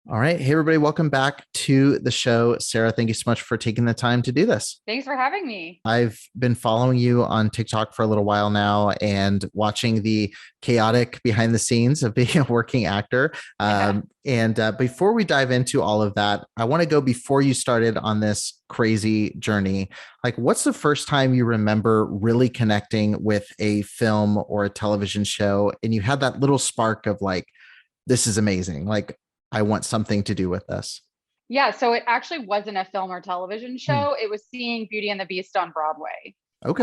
All right. Hey, everybody. Welcome back to the show. Sarah, thank you so much for taking the time to do this. Thanks for having me. I've been following you on TikTok for a little while now and watching the chaotic behind the scenes of being a working actor. Yeah. And before we dive into all of that, I want to go before you started on this crazy journey. Like, what's the first time you remember really connecting with a film or a television show and you had that little spark of like, this is amazing. Like, I want something to do with this. Yeah. So it actually wasn't a film or television Hmm. show. It was seeing Beauty and the Beast on Broadway. Okay.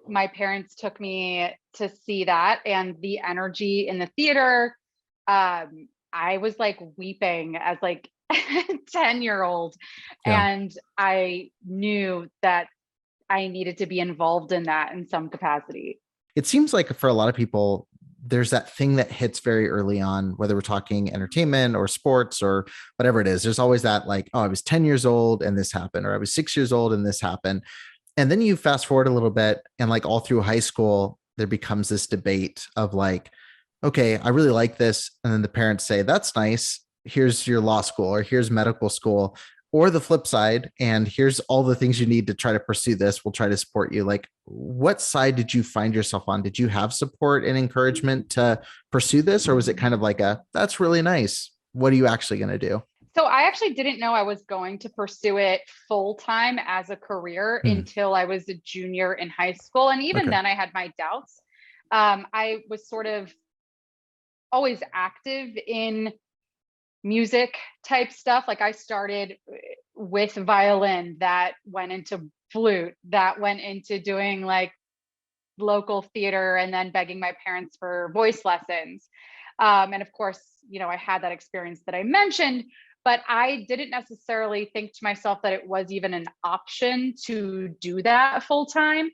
My parents took me to see that, and the energy in the theater. I was like weeping as like 10-year-old, Yeah. and I knew that I needed to be involved in that in some capacity. It seems like for a lot of people, there's that thing that hits very early on, whether we're talking entertainment or sports or whatever it is. There's always that, like, oh, I was 10 years old and this happened, or I was 6 years old and this happened. And then you fast forward a little bit, and like all through high school, there becomes this debate of like, okay, I really like this. And then the parents say, that's nice. Here's your law school, or here's medical school, or the flip side. And here's all the things you need to try to pursue this. We'll try to support you. Like, what side did you find yourself on? Did you have support and encouragement to pursue this? Or was it kind of like a, that's really nice. What are you actually going to do? So I actually didn't know I was going to pursue it full time as a career Hmm. until I was a junior in high school. And even Okay. then, I had my doubts. I was sort of always active in music type stuff. Like I started with violin, that went into flute, that went into doing like local theater, and then begging my parents for voice lessons. And of course, I had that experience that I mentioned, but I didn't necessarily think to myself that it was even an option to do that full time.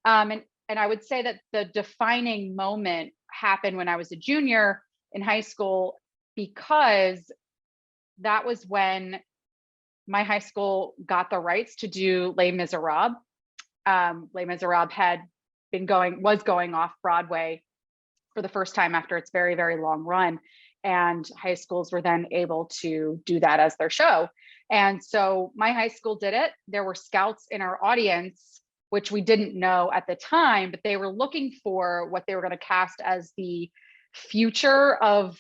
And I would say that the defining moment happened when I was a junior in high school, because that was when my high school got the rights to do Les Miserables. Les Miserables was going off Broadway for the first time after its very, very long run. And high schools were then able to do that as their show. And so my high school did it. There were scouts in our audience, which we didn't know at the time, but they were looking for what they were going to cast as the future of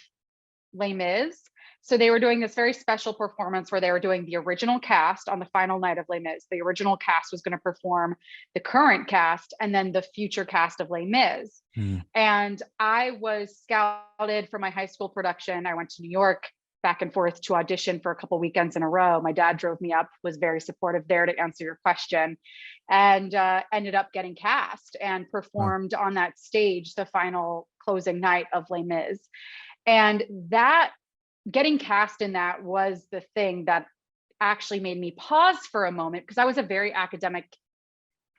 Les Mis. So they were doing this very special performance where they were doing the original cast on the final night of Les Mis. The original cast was going to perform the current cast and then the future cast of Les Mis. Hmm. And I was scouted for my high school production. I went to New York back and forth to audition for a couple weekends in a row. My dad drove me up, was very supportive there to answer your question, and ended up getting cast and Wow. performed on that stage the final closing night of Les Mis. And that, getting cast in that, was the thing that actually made me pause for a moment, because I was a very academic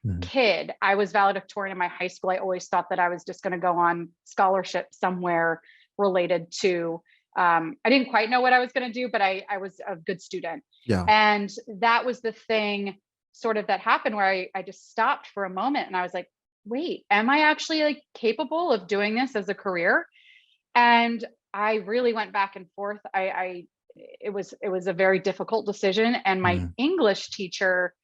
Hmm. kid. I was valedictorian in my high school. I always thought that I was just going to go on scholarship somewhere related to, I didn't quite know what I was going to do, but I was a good student. Yeah. And that was the thing sort of that happened where I just stopped for a moment and I was like, wait, am I actually like capable of doing this as a career? And I really went back and forth. It was a very difficult decision, and my Hmm. English teacher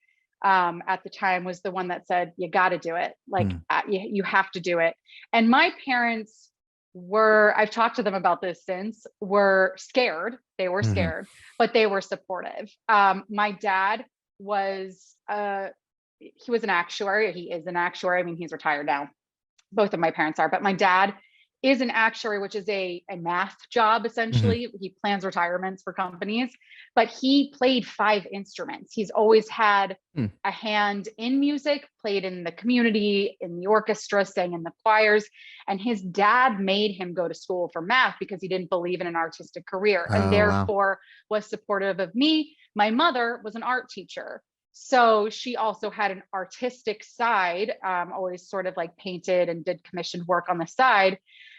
at the time was the one that said, "You got to do it. Like Hmm. you have to do it." And my parents were, I've talked to them about this since, were scared. They were Hmm. scared, but they were supportive. My dad was he was an actuary. He is an actuary. I mean, he's retired now. Both of my parents are, but my dad is an actuary, which is a math job Hmm. essentially. He plans retirements for companies, but he played five instruments. He's always had Hmm. a hand in music, played in the community, in the orchestra, sang in the choirs. And his dad made him go to school for math because he didn't believe in an artistic career, and Oh, wow. therefore was supportive of me. My mother was an art teacher. So she also had an artistic side, always sort of like painted and did commissioned work on the side.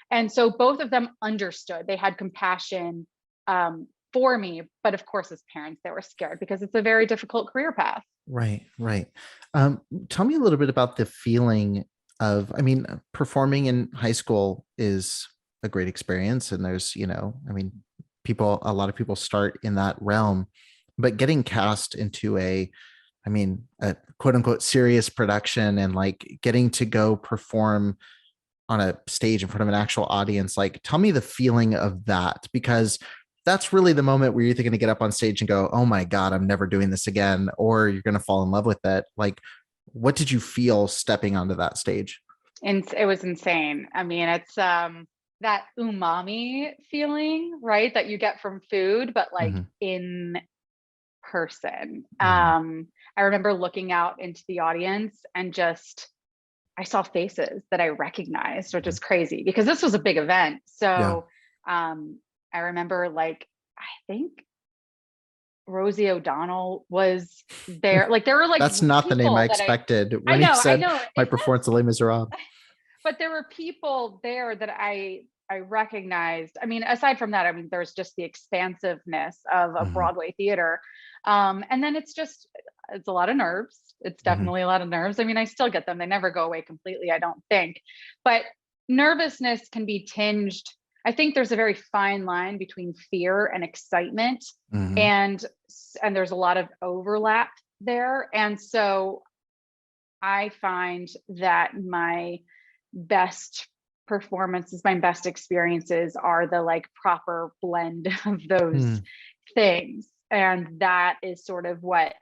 And so both of them understood. They had compassion for me. But of course, as parents, they were scared because it's a very difficult career path. Right, right. Tell me a little bit about the feeling of, I mean, performing in high school is a great experience. And there's, I mean, a lot of people start in that realm, but getting cast into a quote unquote serious production and like getting to go perform on a stage in front of an actual audience, like tell me the feeling of that, because that's really the moment where you're either going to get up on stage and go, oh my God, I'm never doing this again, or you're going to fall in love with it. Like, what did you feel stepping onto that stage? And it was insane. I mean, it's that umami feeling, right? That you get from food, but like Mhm. in person. Mhm. I remember looking out into the audience and just I saw faces that I recognized, which Mhm. is crazy because this was a big event. Yeah. So I remember like I think Rosie O'Donnell was there. Like there were like That's not the name I people that expected I when you I said know my it performance of Les Miserables. but there were people there that I recognized. I mean, aside from that, I mean, there's just the expansiveness of a Mhm. Broadway theater. And then it's a lot of nerves. It's Mhm. definitely a lot of nerves. I mean, I still get them. They never go away completely, I don't think. But nervousness can be tinged. I think there's a very fine line between fear and excitement. Mhm. And and there's a lot of overlap there. And so I find that my best performances, my best experiences are the like proper blend of those Mhm. things. And that is sort of what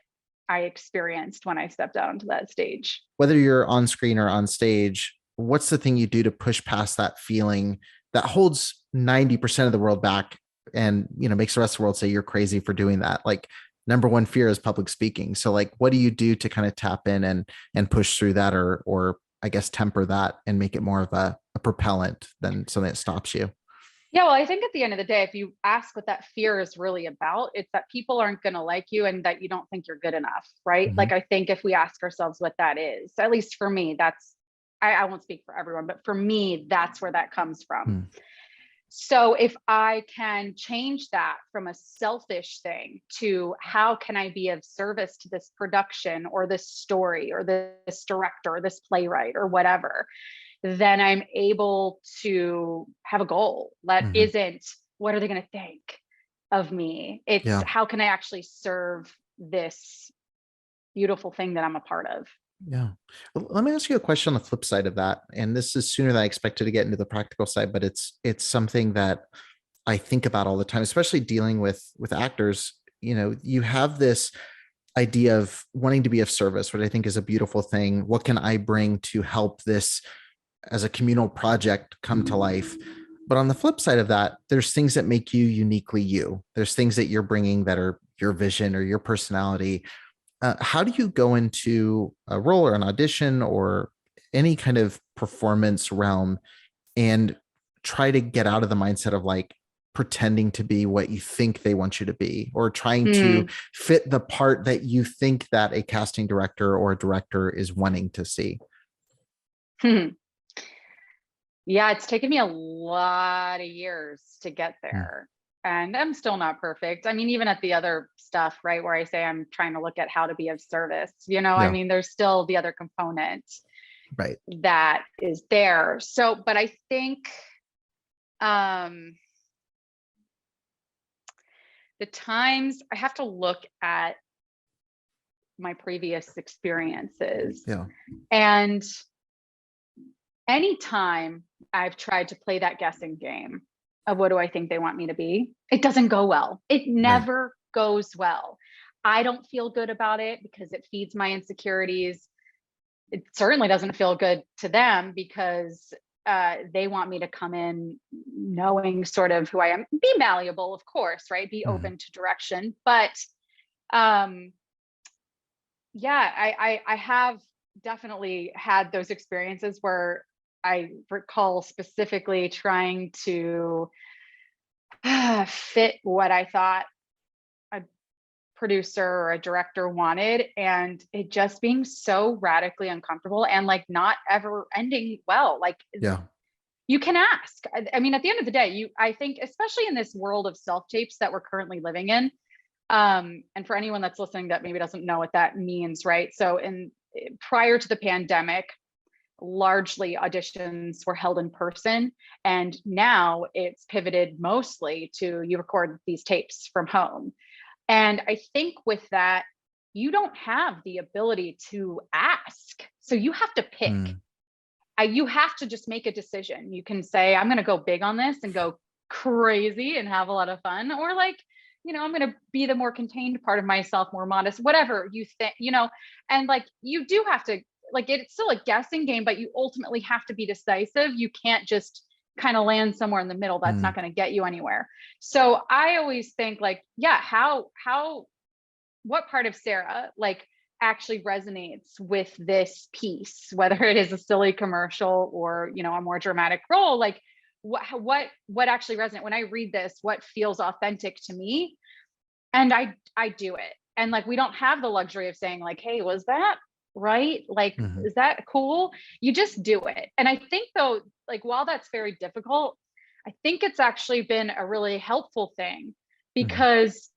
I experienced when I stepped out onto that stage. Whether you're on screen or on stage, what's the thing you do to push past that feeling that holds 90% of the world back and, makes the rest of the world say you're crazy for doing that? Like, number one fear is public speaking. So like, what do you do to kind of tap in and push through that, or I guess temper that and make it more of a propellant than something that stops you? Yeah, well, I think at the end of the day, if you ask what that fear is really about, it's that people aren't going to like you and that you don't think you're good enough, right? Mhm. Like, I think if we ask ourselves what that is, at least for me, I won't speak for everyone, but for me, that's where that comes from. Mhm. So if I can change that from a selfish thing to how can I be of service to this production or this story or this director or this playwright or whatever, then I'm able to have a goal that Mhm. isn't what are they going to think of me? It's Yeah. how can I actually serve this beautiful thing that I'm a part of? Yeah. Let me ask you a question on the flip side of that. And this is sooner than I expected to get into the practical side, but it's something that I think about all the time, especially dealing with actors. You have this idea of wanting to be of service, what I think is a beautiful thing. What can I bring to help this as a communal project come to life? But on the flip side of that, there's things that make you uniquely you. There's things that you're bringing that are your vision or your personality. How do you go into a role or an audition or any kind of performance realm and try to get out of the mindset of like pretending to be what you think they want you to be, or trying to Mm. fit the part that you think that a casting director or a director is wanting to see? Yeah, it's taken me a lot of years to get Hmm. there. And I'm still not perfect. I mean, even at the other stuff, right, where I say I'm trying to look at how to be of service, I Yeah. mean, there's still the other component Right. that is there. So, but I think um the times I have to look at my previous experiences. Yeah. And anytime I've tried to play that guessing game of what do I think they want me to be, it doesn't go well. It Right. never goes well. I don't feel good about it because it feeds my insecurities. It certainly doesn't feel good to them because they want me to come in knowing sort of who I am, be malleable, of course, right? Be Mhm. open to direction. But um, yeah, I have definitely had those experiences where I recall specifically trying to fit what I thought a producer or a director wanted, and it just being so radically uncomfortable and like not ever ending well. Like Yeah. you can ask. I mean, at the end of the day, I think, especially in this world of self tapes that we're currently living in, and for anyone that's listening that maybe doesn't know what that means, right? So in prior to the pandemic, largely auditions were held in person. And now it's pivoted mostly to you record these tapes from home. And I think with that, you don't have the ability to ask. So you have to pick. You have to just make a decision. You can say, I'm going to go big on this and go crazy and have a lot of fun, or like, I'm going to be the more contained part of myself, more modest, whatever you think, and like, you do have to, like, it's still a guessing game, but you ultimately have to be decisive. You can't just kind of land somewhere in the middle. That's not going to get you anywhere. So I always think like, yeah, what part of Sarah, like, actually resonates with this piece, whether it is a silly commercial or, a more dramatic role, like what actually resonates when I read this, what feels authentic to me. And I do it. And like, we don't have the luxury of saying like, hey, was that right? Like, is that cool? You just do it. And I think though, like, while that's very difficult, I think it's actually been a really helpful thing, because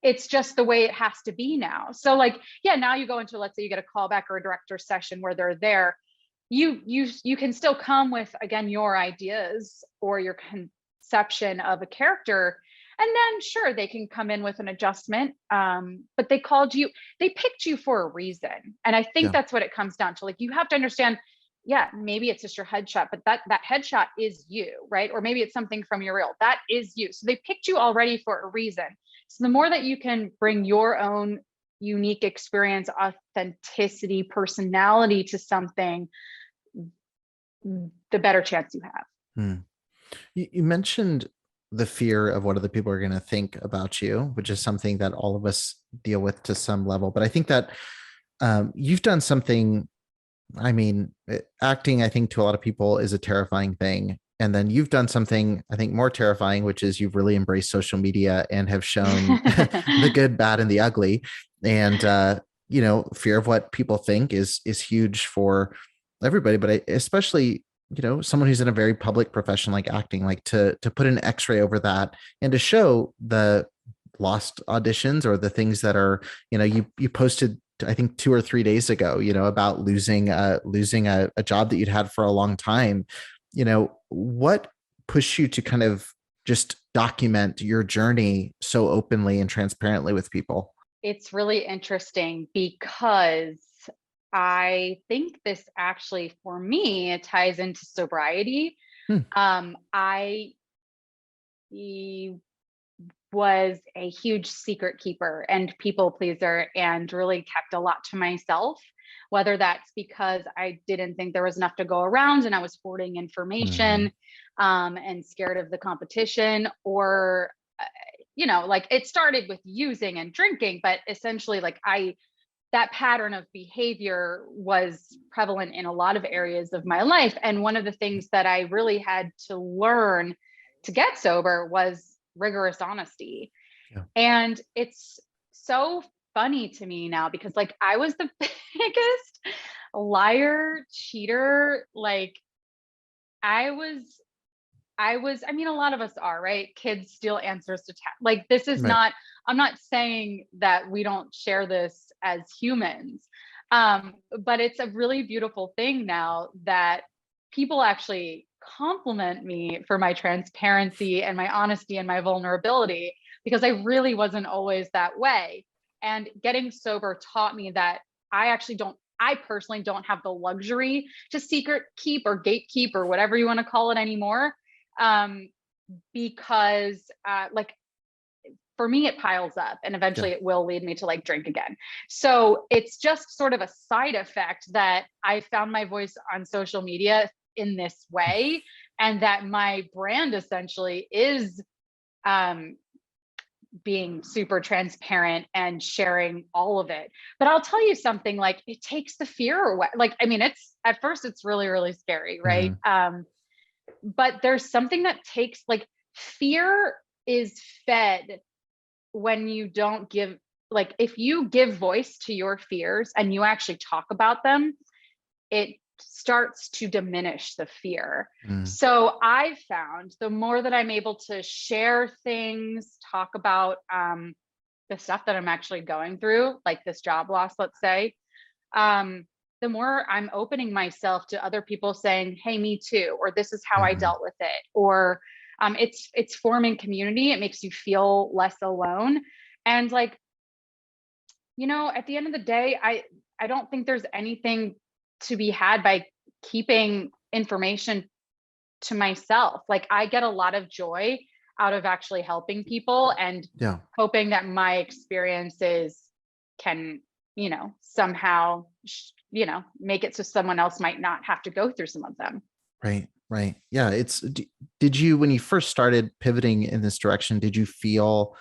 it's just the way it has to be now. So like, yeah, now you go into, let's say you get a callback or a director session where they're there, you can still come with, again, your ideas or your conception of a character. And then sure, they can come in with an adjustment. But they picked you for a reason. And I think that's what it comes down to. Like, you have to understand, yeah, maybe it's just your headshot, but that headshot is you, right? Or maybe it's something from your reel. That is you. So they picked you already for a reason. So the more that you can bring your own unique experience, authenticity, personality to something, the better chance you have. You mentioned the fear of what other people are going to think about you, which is something that all of us deal with to some level. But I think that you've done something. I mean, acting, I think, to a lot of people is a terrifying thing. And then you've done something, I think, more terrifying, which is you've really embraced social media and have shown the good, bad, and the ugly. And, fear of what people think is huge for everybody, but especially, someone who's in a very public profession like acting, like to put an x-ray over that and to show the lost auditions or the things that are, you posted, I think 2 or 3 days ago, about losing a job that you'd had for a long time. What pushed you to kind of just document your journey so openly and transparently with people? It's really interesting because I think this actually, for me, it ties into sobriety. I was a huge secret keeper and people pleaser and really kept a lot to myself, whether that's because I didn't think there was enough to go around and I was hoarding information and scared of the competition, or like, it started with using and drinking, but essentially like that pattern of behavior was prevalent in a lot of areas of my life. And one of the things that I really had to learn to get sober was rigorous honesty. And it's so funny to me now because like I was the biggest liar, cheater. Like I mean, a lot of us are, right? Kids steal answers to like, this is not, I'm not saying that we don't share this as humans. But it's a really beautiful thing now that people actually compliment me for my transparency and my honesty and my vulnerability, because I really wasn't always that way. And getting sober taught me that I personally don't have the luxury to secret keep or gatekeep or whatever you want to call it anymore. Because like, for me, it piles up and eventually it will lead me to like drink again. So it's just sort of a side effect that I found my voice on social media in this way, and that my brand essentially is being super transparent and sharing all of it. But I'll tell you something, like, it takes the fear away. Like, I mean, at first it's really, really scary, right? But there's something that takes, like, fear is fed when you don't give, like, if you give voice to your fears and you actually talk about them, it starts to diminish the fear. So I've found the more that I'm able to share things, talk about the stuff that I'm actually going through, like this job loss, let's say, the more I'm opening myself to other people saying, hey, me too, or this is how I Mhm. dealt with it, or it's forming community. It makes you feel less alone. And like, at the end of the day, I don't think there's anything to be had by keeping information to myself. Like I get a lot of joy out of actually helping people and Yeah. hoping that my experiences can, somehow, make it so someone else might not have to go through some of them. Right. Right. Yeah. Did you, when you first started pivoting in this direction, did you feel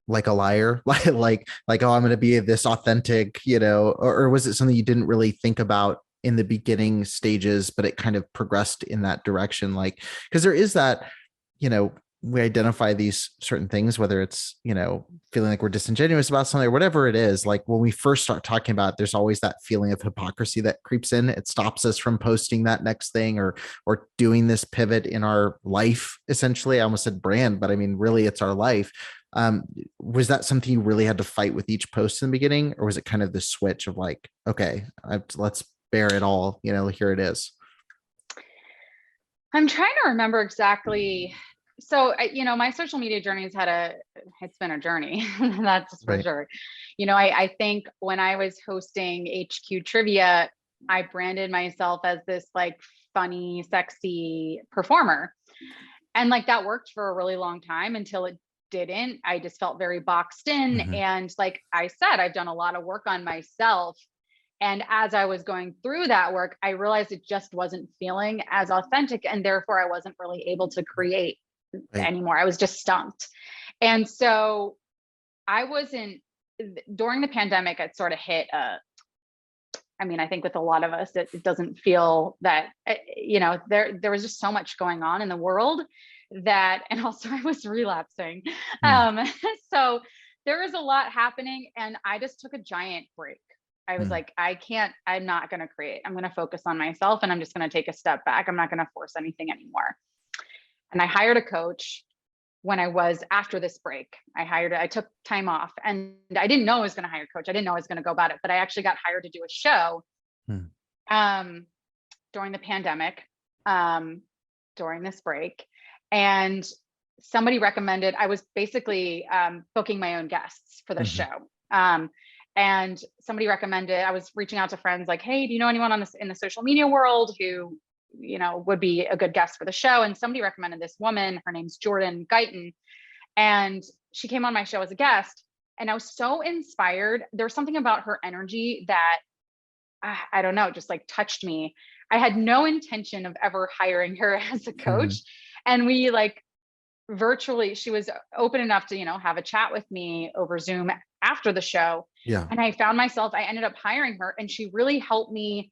like a liar? Oh, I'm going to be this authentic, or was it something you didn't really think about in the beginning stages, but it kind of progressed in that direction? Like, because there is that, you know, we identify these certain things, whether it's, feeling like we're disingenuous about something or whatever it is. Like when we first start talking about it, there's always that feeling of hypocrisy that creeps in. It stops us from posting that next thing or doing this pivot in our life. Essentially, I almost said brand, but I mean, really it's our life. Um, was that something you really had to fight with each post in the beginning, or was it kind of the switch of like, okay, let's bear it all, here it is? I'm trying to remember exactly. So, my social media journey it's been a journey. That's for Right. sure. I think when I was hosting HQ Trivia, I branded myself as this like funny, sexy performer. And like that worked for a really long time until it didn't. I just felt very boxed in. Mhm. And like I said, I've done a lot of work on myself. And as I was going through that work, I realized it just wasn't feeling as authentic. And therefore, I wasn't really able to create Right. anymore. I was just stumped. And so I wasn't, during the pandemic, it sort of hit I think with a lot of us, it doesn't feel that, there was just so much going on in the world and also I was relapsing. Mm. Um, so there was a lot happening and I just took a giant break. I was Mm. like, I'm not going to create. I'm going to focus on myself and I'm just going to take a step back. I'm not going to force anything anymore. And I hired a coach when I was after this break. I took time off and I didn't know I was going to hire a coach. I didn't know I was going to go about it, but I actually got hired to do a show Mm. um, during the pandemic, um, during this break. And somebody recommended, I was basically booking my own guests for the Mhm. show. Um, and somebody recommended, I was reaching out to friends like, hey, do you know anyone in the social media world who, would be a good guest for the show? And somebody recommended this woman, her name's Jordan Guyton. And she came on my show as a guest. And I was so inspired. There was something about her energy that I don't know, just like touched me. I had no intention of ever hiring her as a coach. Mhm. And we like virtually, she was open enough to, have a chat with me over Zoom after the show. Yeah. And I ended up hiring her and she really helped me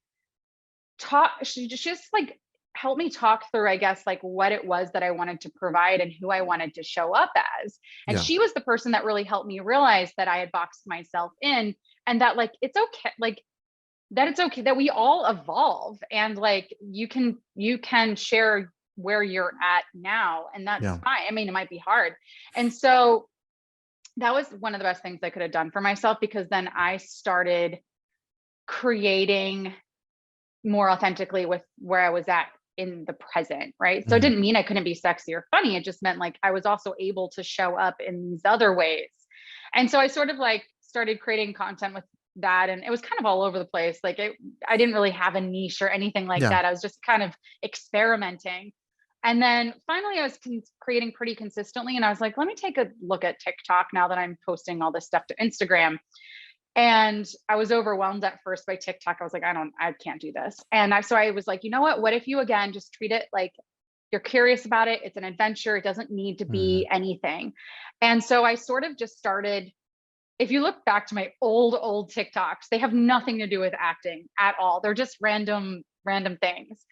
talk. She just like helped me talk through, I guess, like what it was that I wanted to provide and who I wanted to show up as. And Yeah. she was the person that really helped me realize that I had boxed myself in and that like, it's okay. Like, that it's okay that we all evolve and like you can share where you're at now and that's Yeah. fine. I mean, it might be hard. And so that was one of the best things I could have done for myself because then I started creating more authentically with where I was at in the present, right? So it Mhm. didn't mean I couldn't be sexy or funny. It just meant like I was also able to show up in these other ways. And so I sort of like started creating content with that and it was kind of all over the place. I didn't really have a niche or anything like Yeah. that. I was just kind of experimenting. And then finally I was creating pretty consistently and I was like, let me take a look at TikTok now that I'm posting all this stuff to Instagram. And I was overwhelmed at first by TikTok. I was like, I can't do this. So I was like, you know what if you again, just treat it like you're curious about it. It's an adventure. It doesn't need to Mhm. be anything. And so I sort of just started, if you look back to my old TikToks, they have nothing to do with acting at all. They're just random things.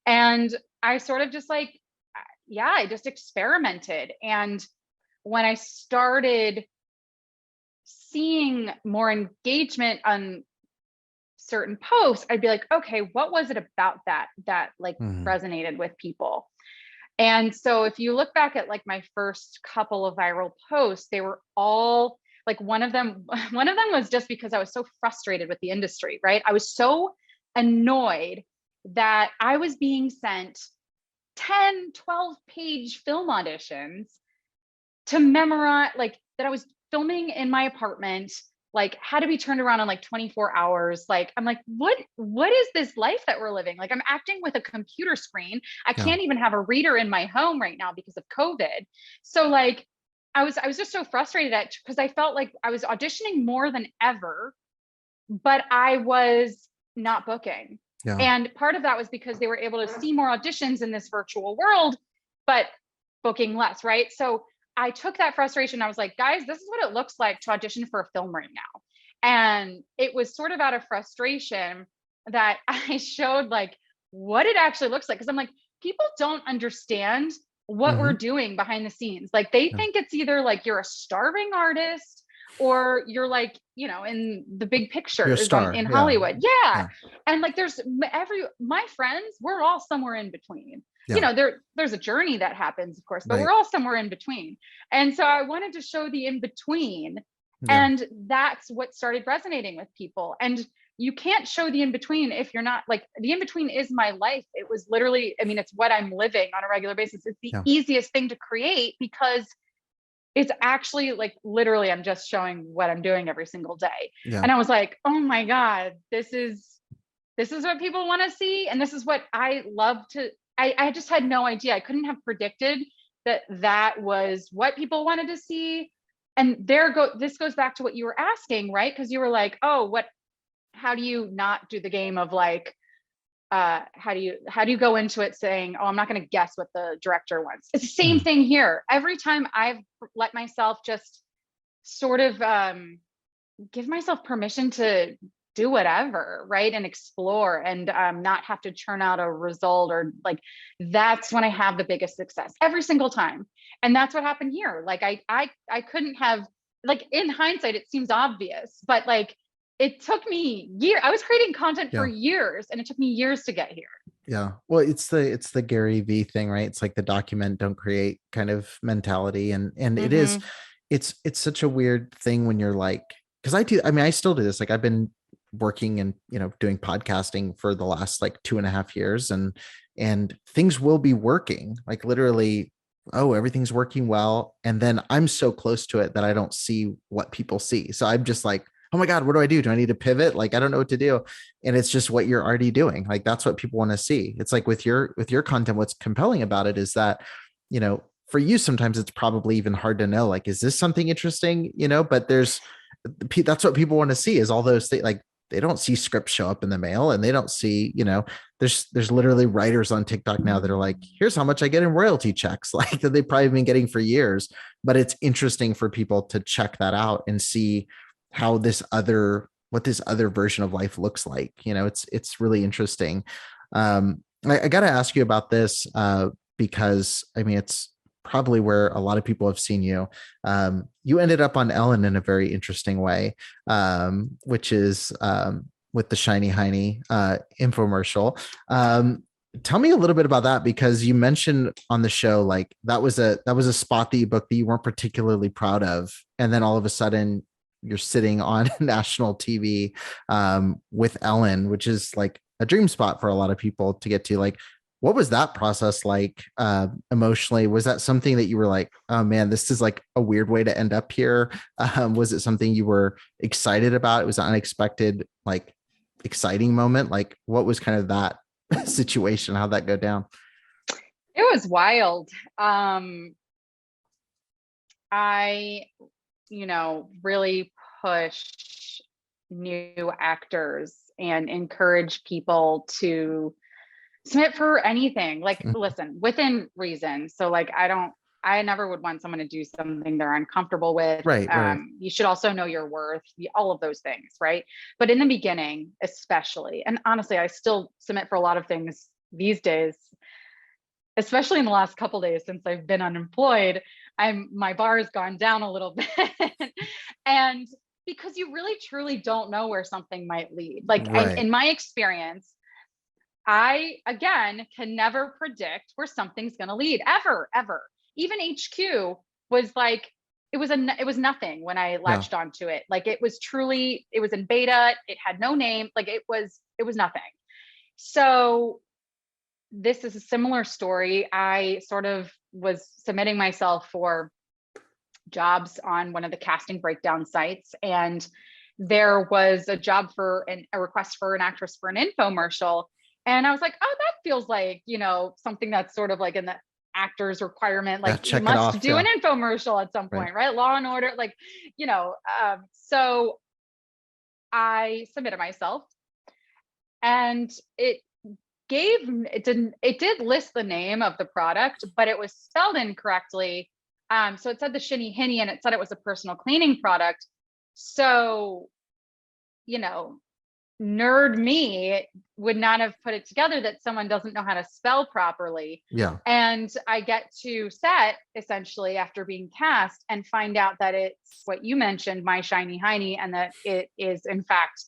And I sort of just like, yeah, I just experimented. And when I started seeing more engagement on certain posts, I'd be like, okay, what was it about that like Mhm. resonated with people? And so if you look back at like my first couple of viral posts, they were all like one of them was just because I was so frustrated with the industry, right? I was so annoyed that I was being sent 10, 12-page film auditions to memorize, like that I was filming in my apartment, like had to be turned around in like 24 hours. Like, I'm like, what is this life that we're living? Like, I'm acting with a computer screen. I Yeah. can't even have a reader in my home right now because of COVID. So like, I was just so frustrated because I felt like I was auditioning more than ever, but I was not booking. Yeah. And part of that was because they were able to see more auditions in this virtual world, but booking less, right? So I took that frustration. I was like, guys, this is what it looks like to audition for a film right now. And it was sort of out of frustration that I showed like what it actually looks like. Cause I'm like, people don't understand what we're Mm-hmm. doing behind the scenes. Like they Yeah. think it's either like you're a starving artist or you're like, you know, in the big You're a pictures star. in Yeah. Hollywood. Yeah. Yeah. And like there's my friends, we're all somewhere in between. You Yeah. know, there's a journey that happens, of course, but Right. we're all somewhere in between. And so I wanted to show the in between. Yeah. And that's what started resonating with people. And you can't show the in between if you're not like, the in between is my life. It was literally, I mean, it's what I'm living on a regular basis. It's the Yeah. easiest thing to create because it's actually like literally I'm just showing what I'm doing every single day. Yeah. And I was like, oh my God, this is what people want to see. And this is what I love to, I just had no idea. I couldn't have predicted that was what people wanted to see. And this goes back to what you were asking, right? Because you were like, oh, how do you not do the game of like, how do you go into it saying, oh, I'm not going to guess what the director wants. It's the same Mhm. thing here. Every time I've let myself just sort of give myself permission to do whatever, right, and explore and not have to churn out a result, or like, that's when I have the biggest success every single time. And that's what happened here. Like I couldn't have, like, in hindsight it seems obvious, but like it took me years. I was creating content for Yeah. years and it took me years to get here. Yeah. Well, it's the Gary V thing, right? It's like the document, don't create kind of mentality. And it is, Mm-hmm. it's such a weird thing when you're like, because I mean, I still do this. Like I've been working and, doing podcasting for the last like 2.5 years, and things will be working like literally, oh, everything's working well. And then I'm so close to it that I don't see what people see. So I'm just like, oh my God, what do I do? Do I need to pivot? Like, I don't know what to do. And it's just what you're already doing. Like, that's what people want to see. It's like with your content, what's compelling about it is that, for you, sometimes it's probably even hard to know, like, is this something interesting? But that's what people want to see, is all those things. Like, they don't see scripts show up in the mail, and they don't see, there's literally writers on TikTok now that are like, here's how much I get in royalty checks, like that they've probably been getting for years. But it's interesting for people to check that out and see how what this other version of life looks like. It's really interesting. I got to ask you about this, because I mean, it's probably where a lot of people have seen you. You ended up on Ellen in a very interesting way, which is with the Shiny Heiny infomercial. Tell me a little bit about that, because you mentioned on the show, like that was a spot that you booked that you weren't particularly proud of, and then all of a sudden you're sitting on national TV with Ellen, which is like a dream spot for a lot of people to get to. Like, what was that process like emotionally? Was that something that you were like, oh man, this is like a weird way to end up here? Was it something you were excited about? It was an unexpected, like, exciting moment. Like, what was kind of that situation? How'd that go down? It was wild. I, really push new actors and encourage people to submit for anything. Like, Mhm. listen, within reason. So like, I never would want someone to do something they're uncomfortable with. Right. You should also know your worth, all of those things, right? But in the beginning, especially, and honestly, I still submit for a lot of things these days, especially in the last couple days since I've been unemployed. My bar has gone down a little bit. And because you really truly don't know where something might lead. Like, Right. in my experience, I, again, can never predict where something's going to lead, ever. Even HQ was like, it was nothing when I Yeah. latched onto it. Like, it was in beta. It had no name. Like, it was nothing. So this is a similar story. I sort of was submitting myself for jobs on one of the casting breakdown sites, and there was a job for a request for an actress for an infomercial. And I was like, oh, that feels like, something that's sort of like in the actor's requirement, Yeah, like you check it must off. do Yeah. an infomercial at some Right. point, right? Law and Order, like, so I submitted myself, and it did list the name of the product, but it was spelled incorrectly. So it said the Shinny Hinny, and it said it was a personal cleaning product. So, you know, nerd me would not have put it together that someone doesn't know how to spell properly. Yeah. And I get to set essentially after being cast and find out that it's what you mentioned, my shiny hiney, and that it is in fact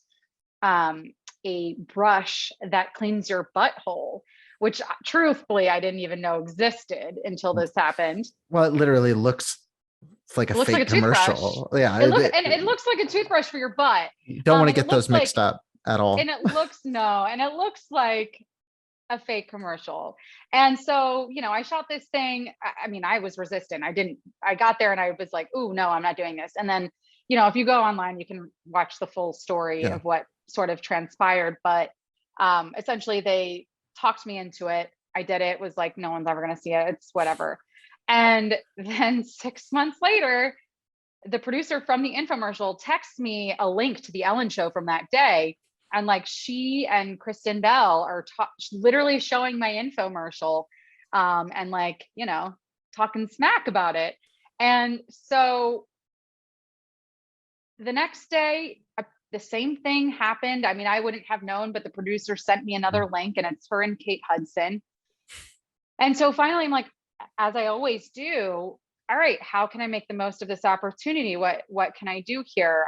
a brush that cleans your butthole, which truthfully I didn't even know existed until this happened. Well, it literally looks like a It looks like fake a toothbrush. commercial. Yeah. It looks like a toothbrush for your butt. You don't want to And it get those looks like, mixed up at all. and it looks no, and it looks like a fake commercial. And so, I shot this thing. I mean, I was resistant. I got there and I was like, "Ooh, no, I'm not doing this." And then, if you go online, you can watch the full story Yeah. of what sort of transpired. But essentially, they talked me into it. I did it. Was like, no one's ever going to see it. It's whatever. And then 6 months later, the producer from the infomercial texts me a link to the Ellen show from that day. And like she and Kristen Bell are literally showing my infomercial, and like, talking smack about it. And so the next day, the same thing happened. I mean, I wouldn't have known, but the producer sent me another link, and it's her and Kate Hudson. And so finally, I'm like, as I always do, all right, how can I make the most of this opportunity? What can I do here?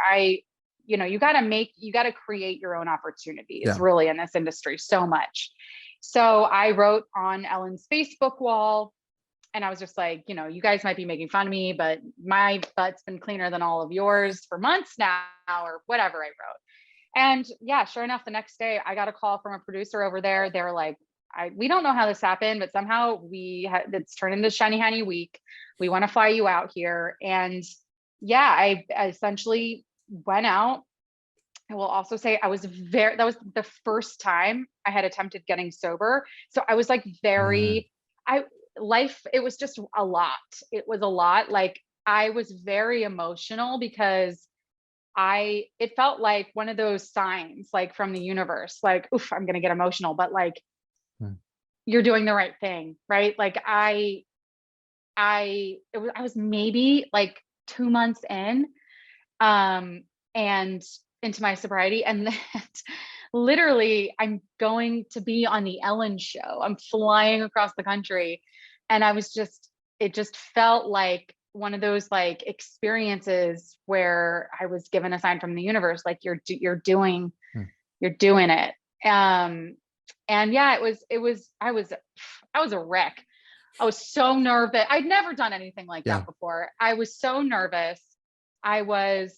You got to create your own opportunities really in this industry so much. So I wrote on Ellen's Facebook wall, and I was just like, you guys might be making fun of me, but my butt's been cleaner than all of yours for months now, or whatever I wrote. And yeah, sure enough, the next day I got a call from a producer over there. They're like, we don't know how this happened, but somehow it's turned into Shiny Honey Week. We want to fly you out here. And yeah, I essentially went out. I will also say that was the first time I had attempted getting sober. So I was like it was just a lot. It was a lot. Like I was very emotional because it felt like one of those signs, like from the universe, like, oof, I'm going to get emotional, but like, you're doing the right thing, right? Like I was maybe like 2 months in, and into my sobriety, and that literally I'm going to be on the Ellen show. I'm flying across the country, and it just felt like one of those like experiences where I was given a sign from the universe, like you're doing it. And yeah, I was a wreck. I was so nervous. I'd never done anything like that before. I was so nervous. I was,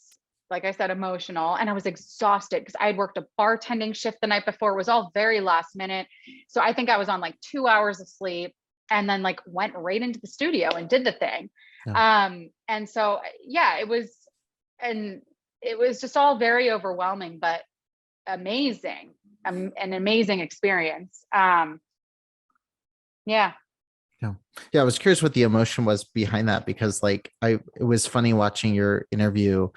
like I said, emotional, and I was exhausted because I had worked a bartending shift the night before. It was all very last minute. So I think I was on like 2 hours of sleep, and then like went right into the studio and did the thing. And so, yeah, it was just all very overwhelming, but amazing, an amazing experience. Yeah. I was curious what the emotion was behind that, because like it was funny watching your interview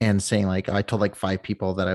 and saying like, I told like 5 people that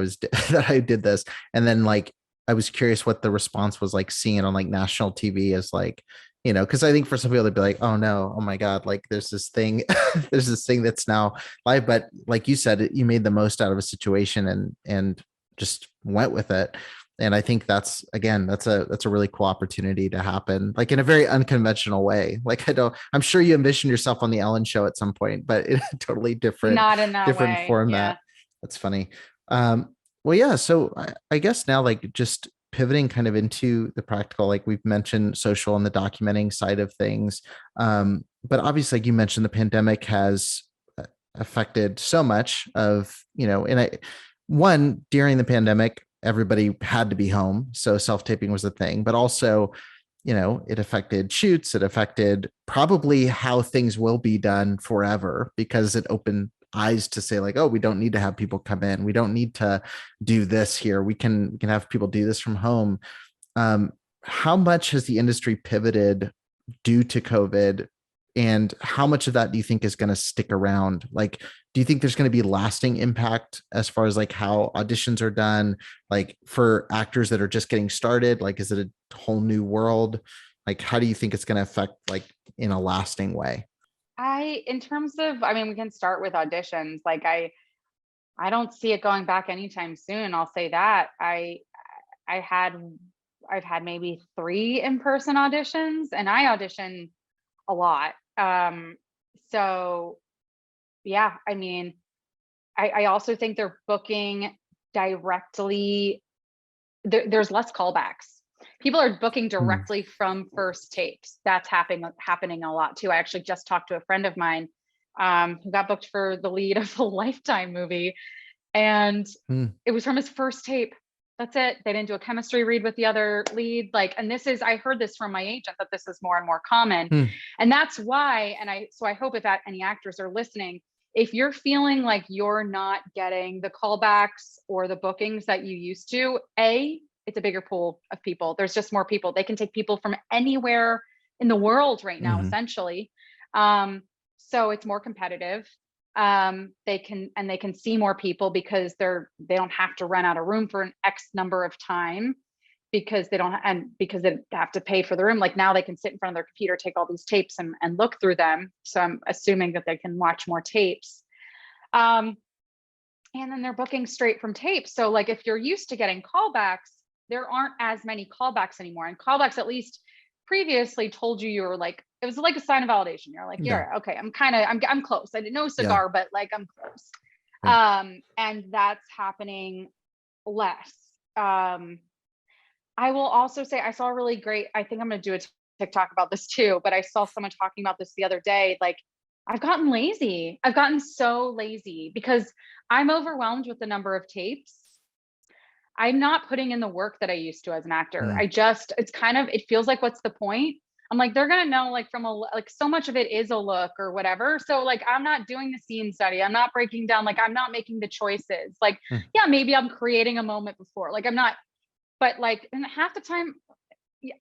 that I did this. And then like, I was curious what the response was like, seeing it on like national TV as like, because I think for some people they'd be like, oh no, oh my God, like there's this thing, that's now live. But like you said, you made the most out of a situation and just went with it. And I think that's a really cool opportunity to happen, like in a very unconventional way. Like I'm sure you envisioned yourself on the Ellen show at some point, but in a totally different, Not in that way. format. That's funny. Well, yeah. So I guess now, like, just pivoting kind of into the practical, like we've mentioned social and the documenting side of things. But obviously, like you mentioned, the pandemic has affected so much of, during the pandemic, everybody had to be home. So self-taping was a thing, but also, it affected shoots. It affected probably how things will be done forever, because it opened eyes to say like, oh, we don't need to have people come in. We don't need to do this here. We can have people do this from home. Um, how much has the industry pivoted due to COVID? And how much of that do you think is going to stick around? Like, do you think there's going to be lasting impact as far as like how auditions are done, like for actors that are just getting started? Like, is it a whole new world? Like, how do you think it's going to affect like in a lasting way? In terms of, I mean, we can start with auditions. Like I don't see it going back anytime soon. I'll say that. I had, I've had maybe 3 in-person auditions, and I audition a lot. So yeah, I mean, I also think they're booking directly. There's less callbacks. People are booking Hmm. directly from first tapes. That's happening a lot too. I actually just talked to a friend of mine who got booked for the lead of a Lifetime movie, and Hmm. it was from his first tape. That's it. They didn't do a chemistry read with the other lead. Like, and this is, I heard this from my agent that this is more and more common. Hmm. And that's why, so I hope if any actors are listening, if you're feeling like you're not getting the callbacks or the bookings that you used to, it's a bigger pool of people. There's just more people. They can take people from anywhere in the world right now, Hmm. essentially. So it's more competitive. They can see more people because they don't have to rent out a room for an X number of time, because because they have to pay for the room. Like now they can sit in front of their computer, take all these tapes and look through them. So I'm assuming that they can watch more tapes. Um, and then they're booking straight from tapes. So like if you're used to getting callbacks, there aren't as many callbacks anymore. And callbacks, at least previously, told you were like, it was like a sign of validation. You're like, Yeah. yeah, okay, I'm close. I didn't know Yeah. cigar, but like I'm close. Yeah. And that's happening less. Um, I will also say I saw a really great, I think I'm going to do a TikTok about this too, but I saw someone talking about this the other day. Like, I've gotten lazy. I've gotten so lazy because I'm overwhelmed with the number of tapes. I'm not putting in the work that I used to as an actor. Mm. It's kind of, it feels like, what's the point? I'm like, they're going to know like like so much of it is a look or whatever. So like, I'm not doing the scene study. I'm not breaking down, like, I'm not making the choices. Like, Mm. yeah, maybe I'm creating a moment before, like, I'm not, but like, and half the time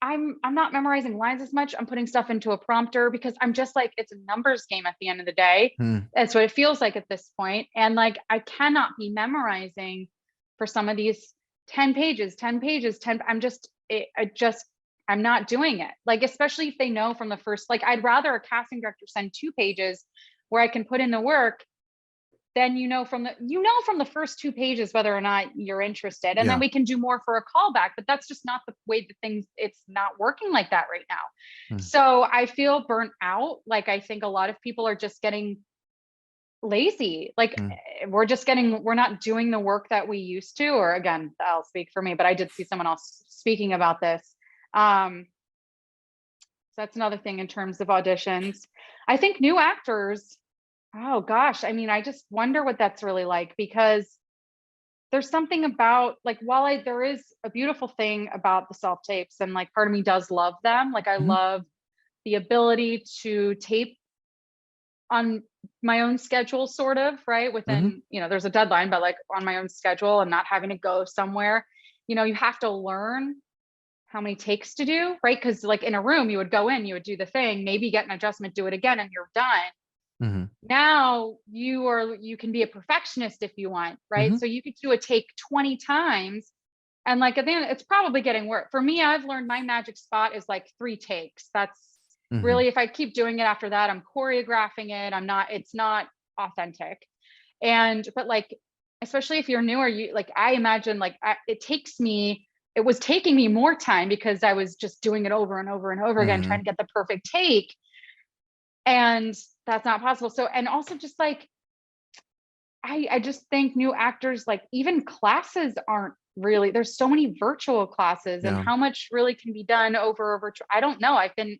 I'm not memorizing lines as much. I'm putting stuff into a prompter because I'm just like, it's a numbers game at the end of the day. Mm. That's what it feels like at this point. And like, I cannot be memorizing for some of these 10 pages, 10 pages, 10. I'm not doing it. Like, especially if they know from the first, like, I'd rather a casting director send 2 pages where I can put in the work. Then from the first 2 pages whether or not you're interested, and then Yeah. we can do more for a callback. But that's just not the way the things, it's not working like that right now. Mm. So I feel burnt out. Like, I think a lot of people are just getting lazy. Like, Mm. we're not doing the work that we used to. Or again, I'll speak for me, but I did see someone else speaking about this. So that's another thing in terms of auditions. I think new actors, oh gosh, I mean, I just wonder what that's really like, because there's something about, like, there is a beautiful thing about the self tapes, and like part of me does love them. Like, I Mhm. love the ability to tape on my own schedule, sort of, right? Mhm. Within, there's a deadline, but like on my own schedule and not having to go somewhere. You have to learn how many takes to do, right? Because like in a room, you would go in, you would do the thing, maybe get an adjustment, do it again, and you're done. Mhm. Now you can be a perfectionist if you want, right? Mhm. So you could do a take 20 times, and like at the end it's probably getting worse. For me, I've learned my magic spot is like 3 takes. That's Mhm. really, if I keep doing it after that, I'm choreographing it. It's not authentic. But like, especially if you're newer, I imagine, like, it was taking me more time because I was just doing it over and over and over again, trying Mhm. to get the perfect take. And that's not possible. So, and also just like, I just think new actors, like, even classes aren't really, there's so many virtual classes, and Yeah. how much really can be done over a virtual, I don't know. I've been,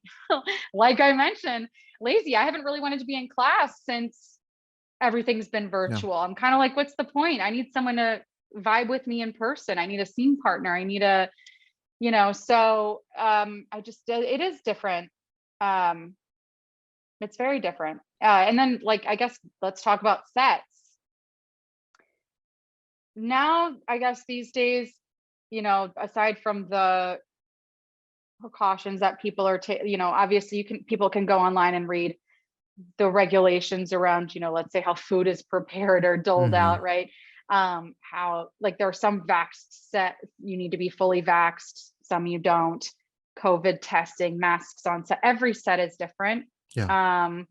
like I mentioned, lazy. I haven't really wanted to be in class since everything's been Yeah. virtual. I'm kind of like, what's the point? I need someone to vibe with me in person. I need a scene partner. I need a, so it is different. It's very different. And then like, I guess let's talk about sets. Now, I guess these days, aside from the precautions that people are obviously people can go online and read the regulations around, let's say how food is prepared or doled out, right? How like there are some vaxxed set, you need to be fully vaxxed, some you don't. COVID testing, masks on set, every set is different. Yeah.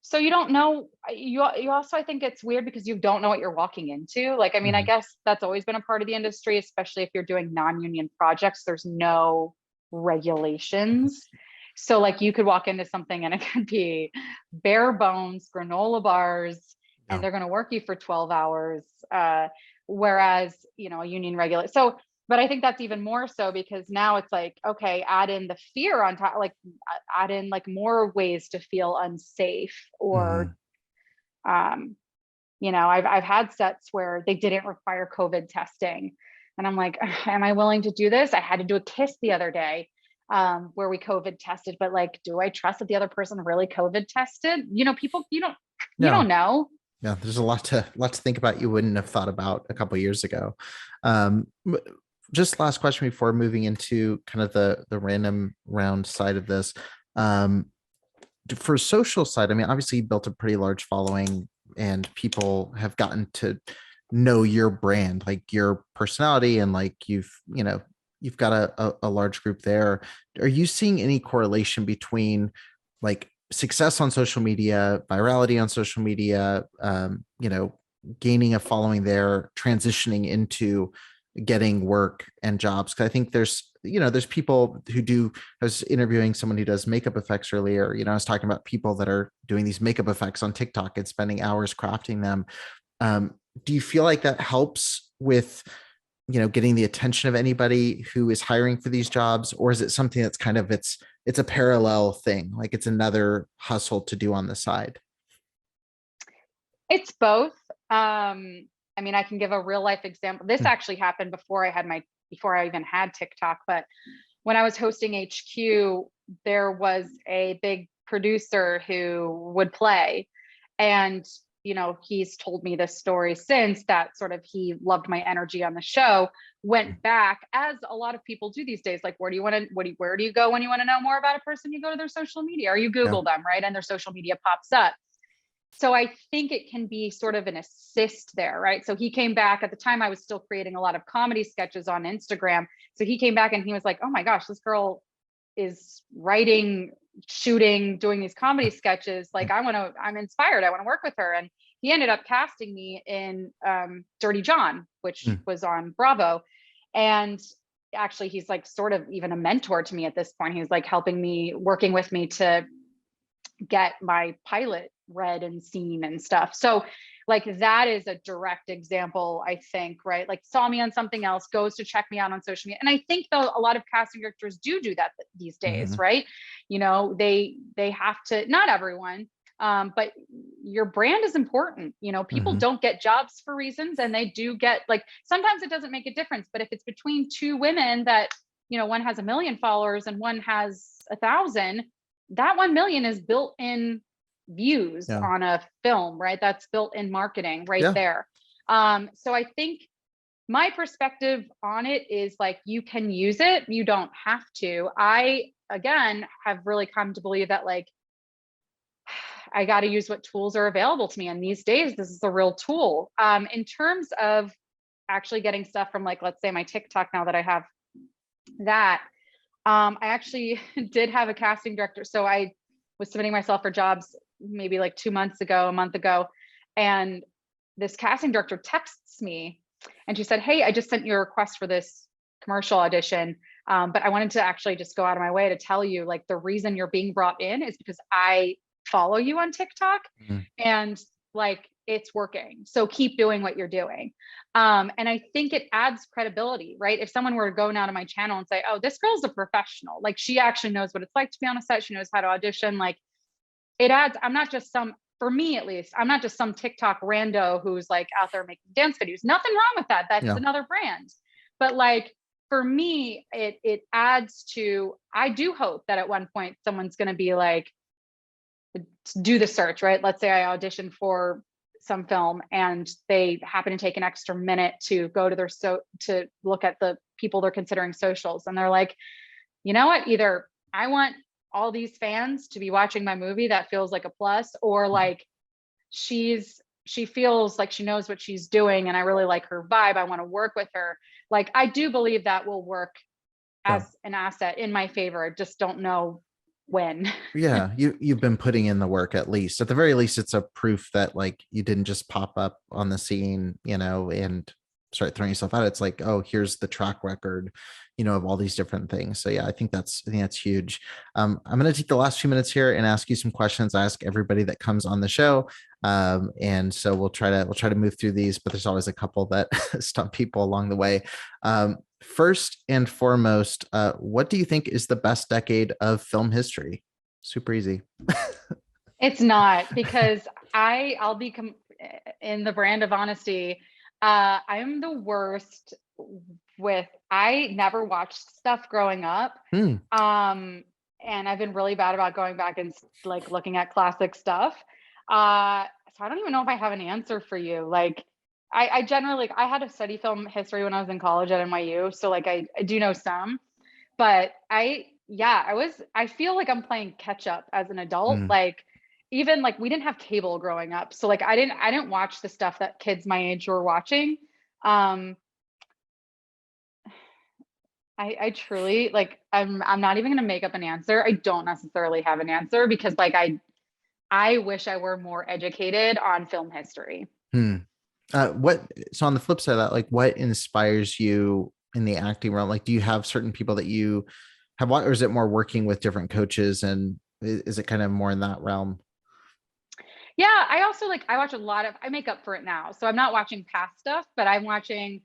So you don't know, you also, I think it's weird because you don't know what you're walking into. Like, I mean, I guess that's always been a part of the industry, especially if you're doing non-union projects, there's no regulations. So like you could walk into something and it could be bare bones granola bars and they're going to work you for 12 hours. Whereas, a union regulate. So, but I think that's even more so because now it's like, okay, add in the fear on top, like add in like more ways to feel unsafe or, I've had sets where they didn't require COVID testing. And I'm like, am I willing to do this? I had to do a kiss the other day where we COVID tested, but like, do I trust that the other person really COVID tested? People, you don't know. Yeah, there's a lot to think about you wouldn't have thought about a couple of years ago. Just last question before moving into kind of the random round side of this. For social side, I mean, obviously you built a pretty large following and people have gotten to know your brand, like your personality, and like you've got a large group there. Are you seeing any correlation between like success on social media, virality on social media, gaining a following there, transitioning into getting work and jobs? Because I think there's people who do, I was interviewing someone who does makeup effects earlier, I was talking about people that are doing these makeup effects on TikTok and spending hours crafting them. Do you feel like that helps with, getting the attention of anybody who is hiring for these jobs? Or is it something that's kind of, it's a parallel thing, like it's another hustle to do on the side? It's both. I mean, I can give a real life example. This actually happened before I even had TikTok, but when I was hosting HQ, there was a big producer who would play, and he's told me this story since, that sort of he loved my energy on the show, went back, as a lot of people do these days, like where do you go when you want to know more about a person? You go to their social media or you Google them, right? And their social media pops up. So I think it can be sort of an assist there, right? So he came back. At the time, I was still creating a lot of comedy sketches on Instagram. So he came back and he was like, oh my gosh, this girl is writing, shooting, doing these comedy sketches. Like I'm inspired. I want to work with her. And he ended up casting me in Dirty John, which was on Bravo. And actually he's like sort of even a mentor to me at this point. He's like helping me, working with me to get my pilot read and seen and stuff. So like that is a direct example, I think, right? Like saw me on something else, goes to check me out on social media. And I think though a lot of casting directors do that these days, right? They have to, not everyone, but your brand is important. People don't get jobs for reasons, and they do get, like, sometimes it doesn't make a difference, but if it's between two women that, one has 1 million followers and one has 1,000, that 1 million is built in views on a film, right? That's built in marketing right there. So I think my perspective on it is like, you can use it, you don't have to. I, again, have really come to believe that like, I got to use what tools are available to me. And these days, this is a real tool. In terms of actually getting stuff from, like, let's say my TikTok, now that I have that, I actually did have a casting director. So I was submitting myself for jobs maybe like 2 months ago, a month ago. And this casting director texts me and she said, hey, I just sent you a request for this commercial audition. But I wanted to actually just go out of my way to tell you, like, the reason you're being brought in is because I follow you on TikTok and like, it's working. So keep doing what you're doing. And I think it adds credibility, right? If someone were to go now to my channel and say, oh, this girl's a professional, like she actually knows what it's like to be on a set. She knows how to audition. Like, it adds, I'm not just some for me at least, I'm not just some TikTok rando who's like out there making dance videos. Nothing wrong with that. That's Yeah. another brand. But like for me, it adds to, I do hope that at one point someone's going to be like, do the search, right? Let's say I auditioned for some film and they happen to take an extra minute to go to their to look at the people they're considering socials, and they're like, you know what, either I want all these fans to be watching my movie, that feels like a plus, or like she feels like she knows what she's doing and I really like her vibe, I want to work with her. Like I do believe that will work as an asset in my favor. I just don't know when. Yeah, you've been putting in the work. At least, at the very least, it's a proof that like you didn't just pop up on the scene, and start throwing yourself out. It's like, oh, here's the track record, of all these different things. So yeah, I think that's huge. I'm going to take the last few minutes here and ask you some questions. I ask everybody that comes on the show, and so we'll try to move through these, but there's always a couple that stump people along the way. First and foremost, what do you think is the best decade of film history? Super easy. It's not, because I'll be in the brand of honesty. I'm the worst with, I never watched stuff growing up. And I've been really bad about going back and like looking at classic stuff. So I don't even know if I have an answer for you. Like I generally, like, I had to study film history when I was in college at NYU. So like I do know some, but I feel like I'm playing catch up as an adult. Like even like we didn't have cable growing up. So like I didn't watch the stuff that kids my age were watching. I truly, like, I'm not even going to make up an answer. I don't necessarily have an answer because like I wish I were more educated on film history. So on the flip side of that, like what inspires you in the acting realm? Like, do you have certain people that you have watched, or is it more working with different coaches, and is it kind of more in that realm? Yeah, I also I watch a lot of, I make up for it now. So I'm not watching past stuff, but I'm watching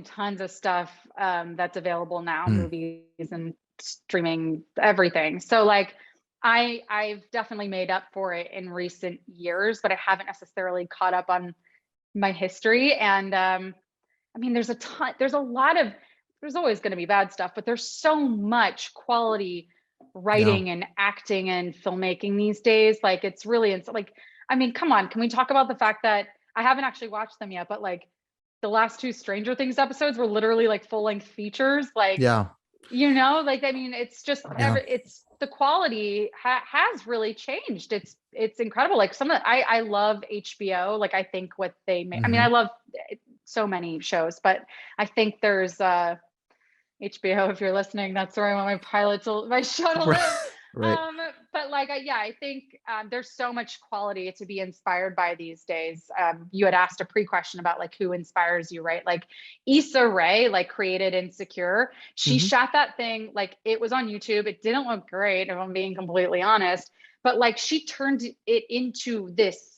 tons of stuff that's available now, movies and streaming, everything. So like I've definitely made up for it in recent years, but I haven't necessarily caught up on my history. And I mean, there's always going to be bad stuff, but there's so much quality writing and acting and filmmaking these days. Like it's really, like, I mean, come on, can we talk about the fact that I haven't actually watched them yet, but like the last two Stranger Things episodes were literally like full-length features. Like, like, I mean, it's just, it's the quality has really changed. It's incredible. Like I love HBO. Like I think what they make, I mean, I love so many shows, but I think there's HBO, if you're listening, that's where I want my show to live. Right. But like, I think there's so much quality to be inspired by these days. You had asked a pre-question about like who inspires you, right? Like Issa Rae, like created Insecure. She shot that thing, like it was on YouTube. It didn't look great, if I'm being completely honest, but like she turned it into this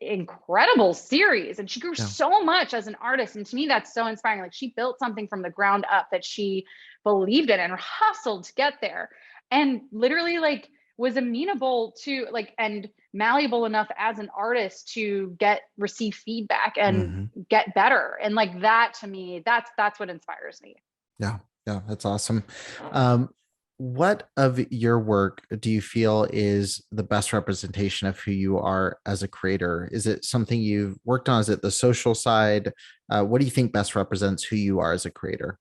incredible series, and she grew so much as an artist, and to me that's so inspiring. Like she built something from the ground up that she believed in and hustled to get there, and literally like was amenable to like and malleable enough as an artist to receive feedback and get better. And like that, to me, that's what inspires me. Yeah, that's awesome. What of your work do you feel is the best representation of who you are as a creator? Is it something you've worked on? Is it the social side? What do you think best represents who you are as a creator?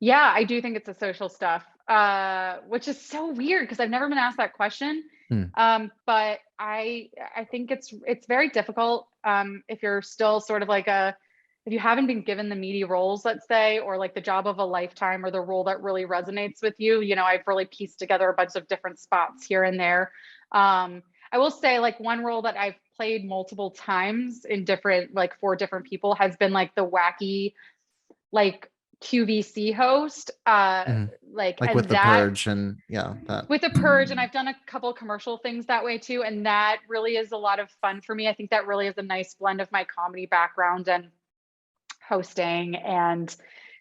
Yeah, I do think it's the social stuff, which is so weird because I've never been asked that question. But I think it's very difficult if you're still sort of like if you haven't been given the meaty roles, let's say, or like the job of a lifetime or the role that really resonates with you. I've really pieced together a bunch of different spots here and there. I will say like one role that I've played multiple times in different, like for different people, has been like the wacky, like QVC host, like with the Purge and that. With the Purge, and I've done a couple commercial things that way too, and that really is a lot of fun for me. I think that really is a nice blend of my comedy background and hosting, and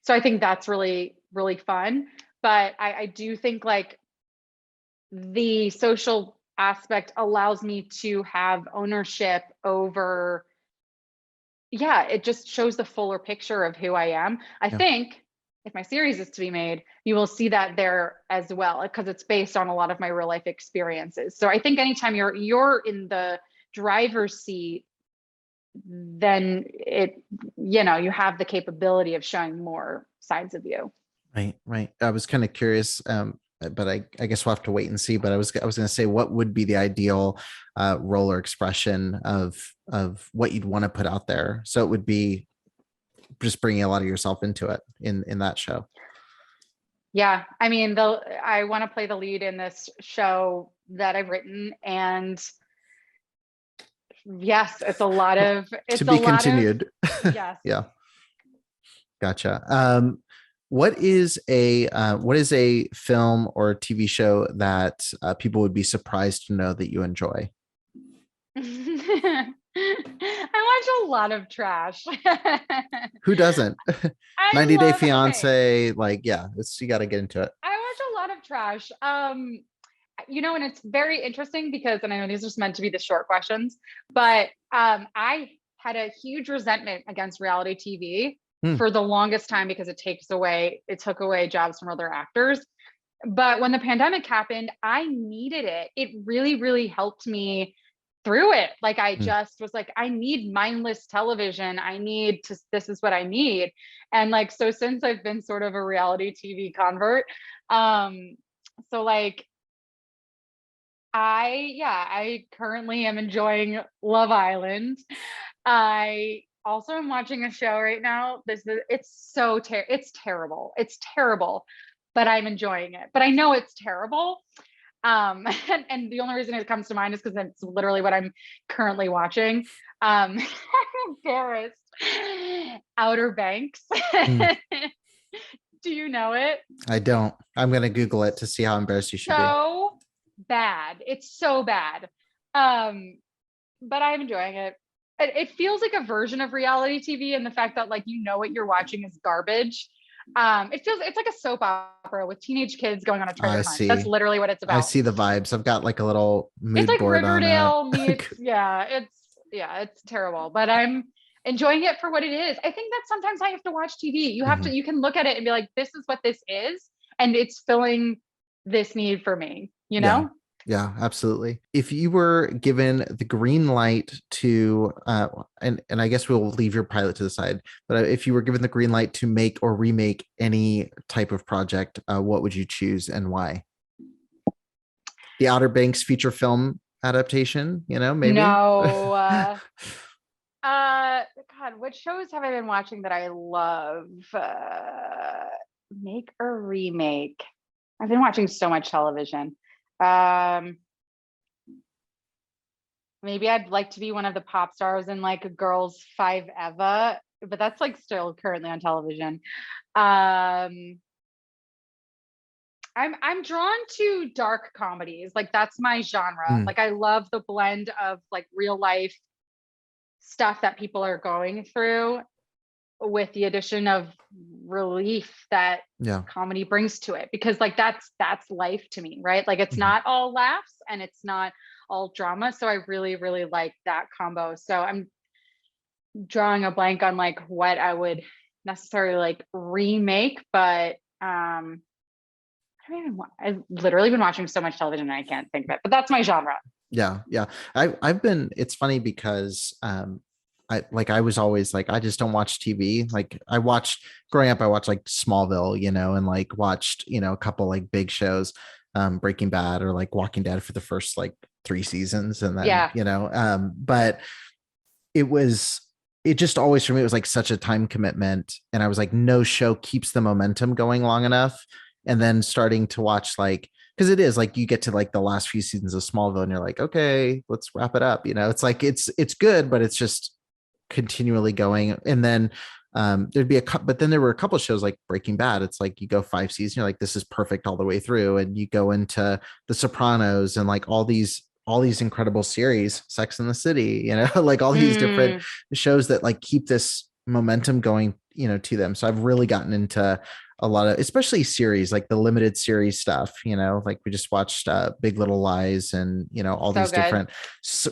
so I think that's really, really fun. But I do think like the social aspect allows me to have ownership over, yeah, it just shows the fuller picture of who I am. I think if my series is to be made, you will see that there as well, because it's based on a lot of my real life experiences. So I think anytime you're in the driver's seat, then you have the capability of showing more sides of you. Right. I was kind of curious, but I guess we'll have to wait and see. But I was going to say, what would be the ideal role or expression of what you'd want to put out there? So it would be just bringing a lot of yourself into it in that show. Yeah, I mean, I want to play the lead in this show that I've written, and yes, it's a lot of to be continued. Yes. Yeah. Gotcha. What is a film or TV show that people would be surprised to know that you enjoy? I watch a lot of trash. Who doesn't? 90 Day Fiance, like, yeah, you got to get into it. I watch a lot of trash. And it's very interesting because, and I know these are just meant to be the short questions, but I had a huge resentment against reality TV for the longest time because it took away jobs from other actors. But when the pandemic happened, I needed it. It really, really helped me through it. Like, I just was like, I need mindless television. This is what I need. And like, so since I've been sort of a reality TV convert, so like, I currently am enjoying Love Island. I also am watching a show right now. It's terrible. It's terrible, but I'm enjoying it. But I know it's terrible. And the only reason it comes to mind is because it's literally what I'm currently watching. I'm embarrassed. Outer Banks. Do you know it? I don't. I'm going to Google it to see how embarrassed you should be. Bad. It's so bad. But I'm enjoying it. It feels like a version of reality TV, and the fact that like what you're watching is garbage. It's like a soap opera with teenage kids going on a treasure hunt. That's literally what it's about. I see the vibes. I've got like a little mood it's like board Riverdale on meets it's terrible, but I'm enjoying it for what it is. I think that sometimes I have to watch TV. You can look at it and be like, this is what this is, and it's filling this need for me, Yeah, absolutely. If you were given the green light to and I guess we'll leave your pilot to the side, but if you were given the green light to make or remake any type of project, what would you choose and why? The Outer Banks feature film adaptation, maybe? No. God, what shows have I been watching that I love? Make or remake? I've been watching so much television. Maybe I'd like to be one of the pop stars in like a Girls 5 Eva, but that's like still currently on television. I'm drawn to dark comedies. Like, that's my genre. Like, I love the blend of like real life stuff that people are going through with the addition of relief that comedy brings to it, because like that's life to me, right? Like, it's not all laughs and it's not all drama. So I really, really like that combo. So I'm drawing a blank on like what I would necessarily like remake, but I've literally been watching so much television and I can't think of it, but that's my genre. Yeah. It's funny because I was always like, I just don't watch TV. Like, growing up, I watched like Smallville, and like watched, a couple like big shows, Breaking Bad or like Walking Dead for the first like 3 seasons. And then, but it just always, for me, it was like such a time commitment. And I was like, no show keeps the momentum going long enough. And then starting to watch, like, because it is like you get to like the last few seasons of Smallville and you're like, okay, let's wrap it up. It's like, it's good, but it's just continually going. And then there'd be but then there were a couple of shows like Breaking Bad. It's like you go 5 seasons, you're like, this is perfect all the way through. And you go into The Sopranos and like all these incredible series, Sex and the City, like all these different shows that like keep this momentum going, to them. So I've really gotten into a lot of, especially series, like the limited series stuff, like we just watched Big Little Lies and, all So these good. different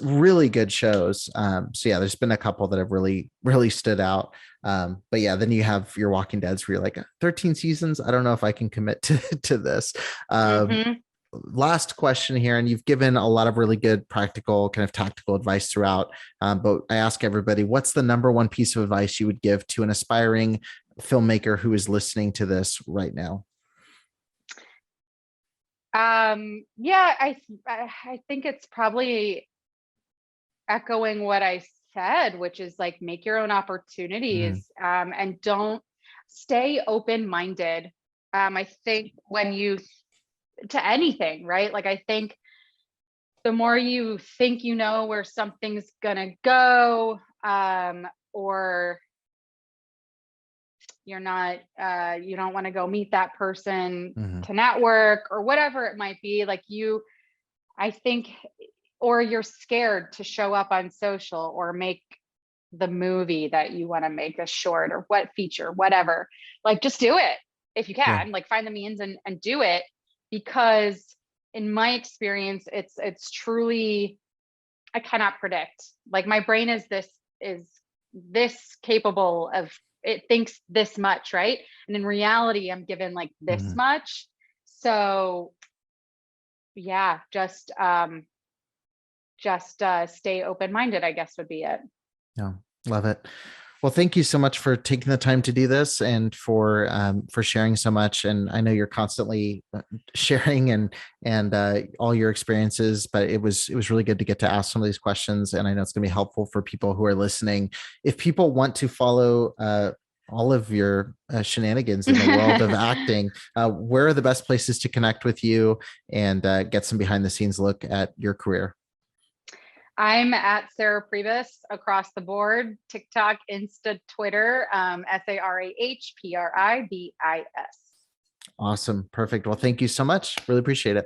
really good shows. So yeah, there's been a couple that have really, really stood out. But yeah, then you have your Walking Deads where you're like 13 seasons. I don't know if I can commit to this. Um, Hmm. Last question here, and you've given a lot of really good practical kind of tactical advice throughout, but I ask everybody, what's the number one piece of advice you would give to an aspiring filmmaker who is listening to this right now? Yeah, I think it's probably echoing what I said, which is like make your own Mm-hmm. opportunities, and don't stay open-minded. I think when you to anything, right? Like I think the more you think you know where something's gonna go, or you're not you don't want to go meet that person Mm-hmm. to network or whatever it might be, like I think, or you're scared to show up on social or make the movie that you want to make, a short or what feature, whatever. Like just do it if you Yeah. can, like find the means and do it, because in my experience, it's truly, I cannot predict. Like my brain is this capable of, it thinks this much, right? And in reality, I'm given like this Mm-hmm. much. So yeah, just stay open-minded, I guess would be it. Yeah, love it. Well, thank you so much for taking the time to do this and for sharing so much. And I know you're constantly sharing and all your experiences, but it was really good to get to ask some of these questions. And I know it's going to be helpful for people who are listening. If people want to follow all of your shenanigans in the world of acting, where are the best places to connect with you and get some behind the scenes look at your career? I'm at Sarah Pribis across the board, TikTok, Insta, Twitter, SarahPribis. Awesome. Perfect. Well, thank you so much. Really appreciate it.